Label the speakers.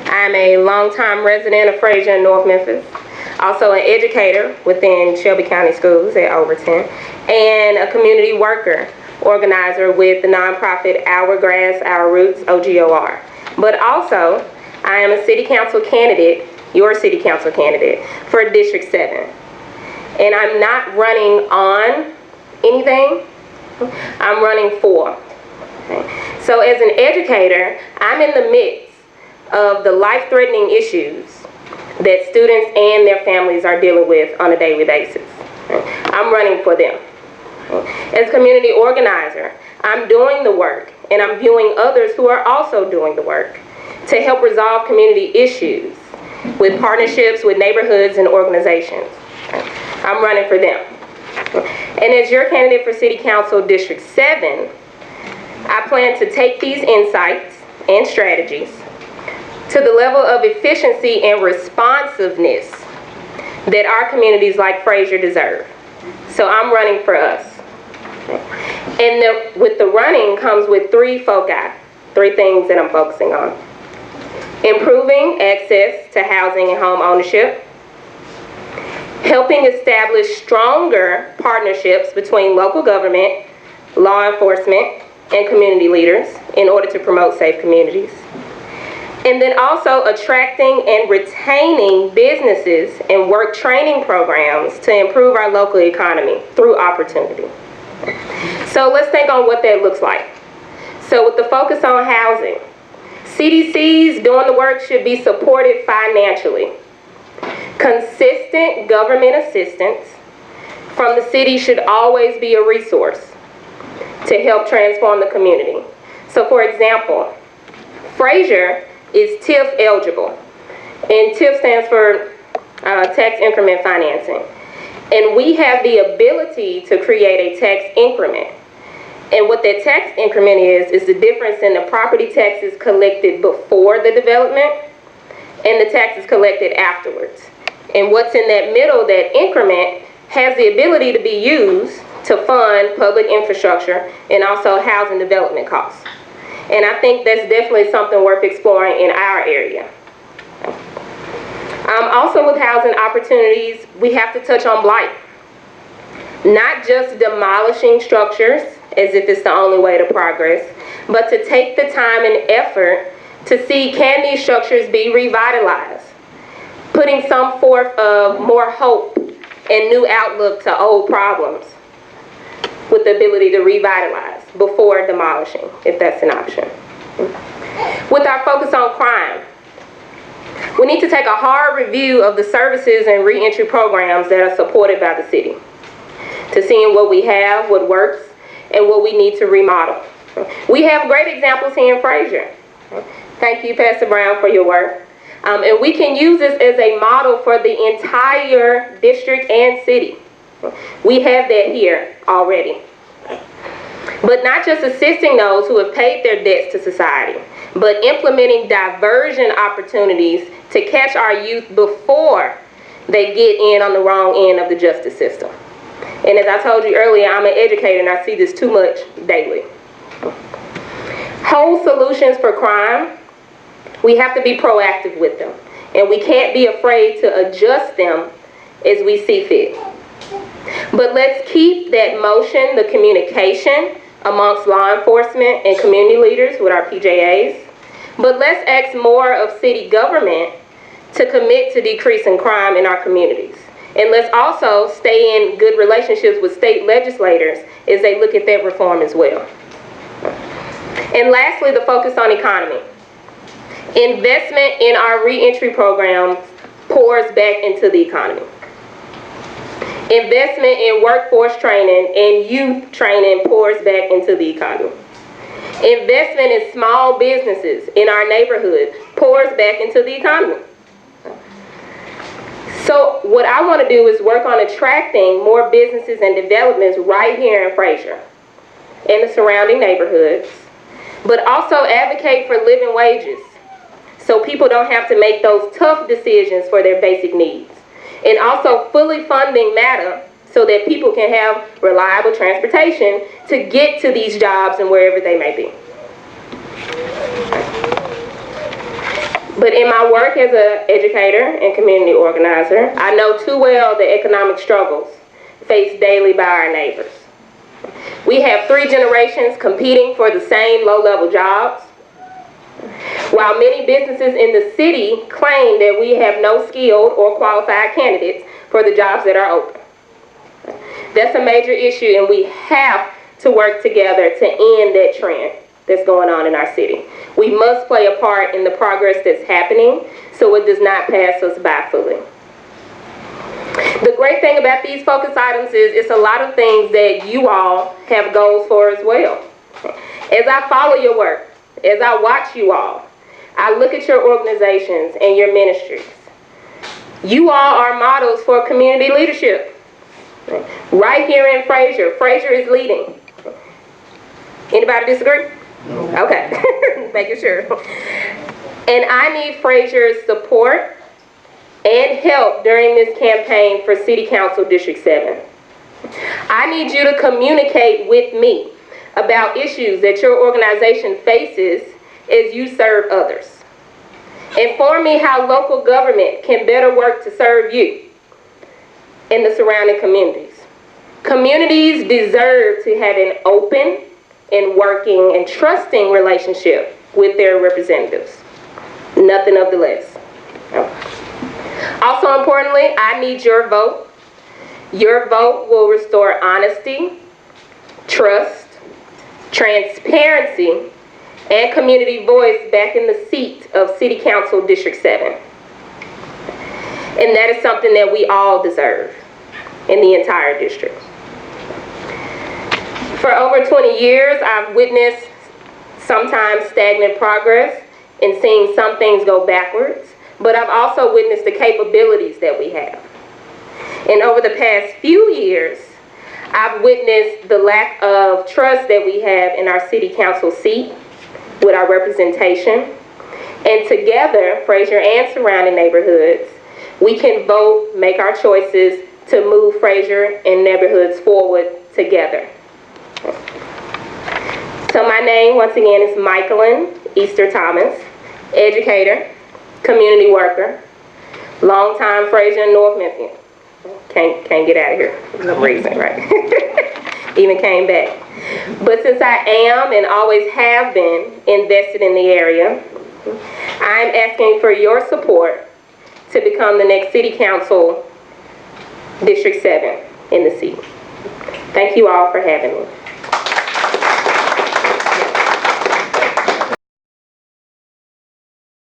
Speaker 1: I'm a longtime resident of Frayser in North Memphis, also an educator within Shelby County Schools at Overton, and a community worker, organizer with the nonprofit Our Grass, Our Roots, OGOR. But also, I am a city council candidate, your city council candidate, for District 7. And I'm not running on anything, I'm running for. Okay. So as an educator, I'm in the midst of the life-threatening issues that students and their families are dealing with on a daily basis. Okay. I'm running for them. Okay. As a community organizer, I'm doing the work and I'm viewing others who are also doing the work to help resolve community issues with partnerships with neighborhoods and organizations. Okay. I'm running for them. And as your candidate for City Council District 7, I plan to take these insights and strategies to the level of efficiency and responsiveness that our communities like Frayser deserve. So I'm running for us. And with the running comes with three things that I'm focusing on. Improving access to housing and home ownership, helping establish stronger partnerships between local government, law enforcement, and community leaders in order to promote safe communities. And then also attracting and retaining businesses and work training programs to improve our local economy through opportunity. So let's think on what that looks like. So with the focus on housing, CDCs doing the work should be supported financially. Consistent government assistance from the city should always be a resource to help transform the community. So for example, Frayser is TIF eligible, and TIF stands for tax increment financing. And we have the ability to create a tax increment. And what that tax increment is the difference in the property taxes collected before the development and the taxes collected afterwards. And what's in that middle, that increment, has the ability to be used to fund public infrastructure and also housing development costs. And I think that's definitely something worth exploring in our area. Also with housing opportunities, we have to touch on blight. Not just demolishing structures as if it's the only way to progress, but to take the time and effort to see, can these structures be revitalized? Putting some forth of more hope and new outlook to old problems with the ability to revitalize before demolishing, if that's an option. With our focus on crime, we need to take a hard review of the services and reentry programs that are supported by the city, to seeing what we have, what works, and what we need to remodel. We have great examples here in Frayser. Thank you, Pastor Brown, for your work. And we can use this as a model for the entire district and city. We have that here already. But not just assisting those who have paid their debts to society, but implementing diversion opportunities to catch our youth before they get in on the wrong end of the justice system. And as I told you earlier, I'm an educator and I see this too much daily. Whole solutions for crime, we have to be proactive with them. And we can't be afraid to adjust them as we see fit. But let's keep that motion, the communication amongst law enforcement and community leaders with our PJAs. But let's ask more of city government to commit to decreasing crime in our communities. And let's also stay in good relationships with state legislators as they look at that reform as well. And lastly, the focus on economy. Investment in our reentry programs pours back into the economy. Investment in workforce training and youth training pours back into the economy. Investment in small businesses in our neighborhood pours back into the economy. So what I want to do is work on attracting more businesses and developments right here in Frayser and the surrounding neighborhoods, but also advocate for living wages so people don't have to make those tough decisions for their basic needs. And also fully funding MATA so that people can have reliable transportation to get to these jobs and wherever they may be. But in my work as an educator and community organizer, I know too well the economic struggles faced daily by our neighbors. We have 3 generations competing for the same low-level jobs, while many businesses in the city claim that we have no skilled or qualified candidates for the jobs that are open. That's a major issue, and we have to work together to end that trend that's going on in our city. We must play a part in the progress that's happening so it does not pass us by fully. The great thing about these focus items is it's a lot of things that you all have goals for as well. As I follow your work, as I watch you all, I look at your organizations and your ministries. You all are models for community leadership. Right here in Frayser, Frayser is leading. Anybody disagree? No. Okay, making sure. And I need Frayser's support and help during this campaign for City Council District 7. I need you to communicate with me about issues that your organization faces as you serve others. Inform me how local government can better work to serve you and the surrounding communities. Communities deserve to have an open and working and trusting relationship with their representatives. Nothing of the less. Also importantly, I need your vote. Your vote will restore honesty, trust, transparency, and community voice back in the seat of City Council District 7. And that is something that we all deserve in the entire district. For over 20 years, I've witnessed sometimes stagnant progress and seen some things go backwards, but I've also witnessed the capabilities that we have. And over the past few years, I've witnessed the lack of trust that we have in our city council seat with our representation. And together, Frayser and surrounding neighborhoods, we can vote, make our choices to move Frayser and neighborhoods forward together. So my name, once again, is Michalyn Easter-Thomas, educator, community worker, longtime Frayser and North Memphis. Can't get out of here for some reason, right? Even came back. But since I am and always have been invested in the area, I'm asking for your support to become the next City Council District 7 in the seat. Thank you all for having me.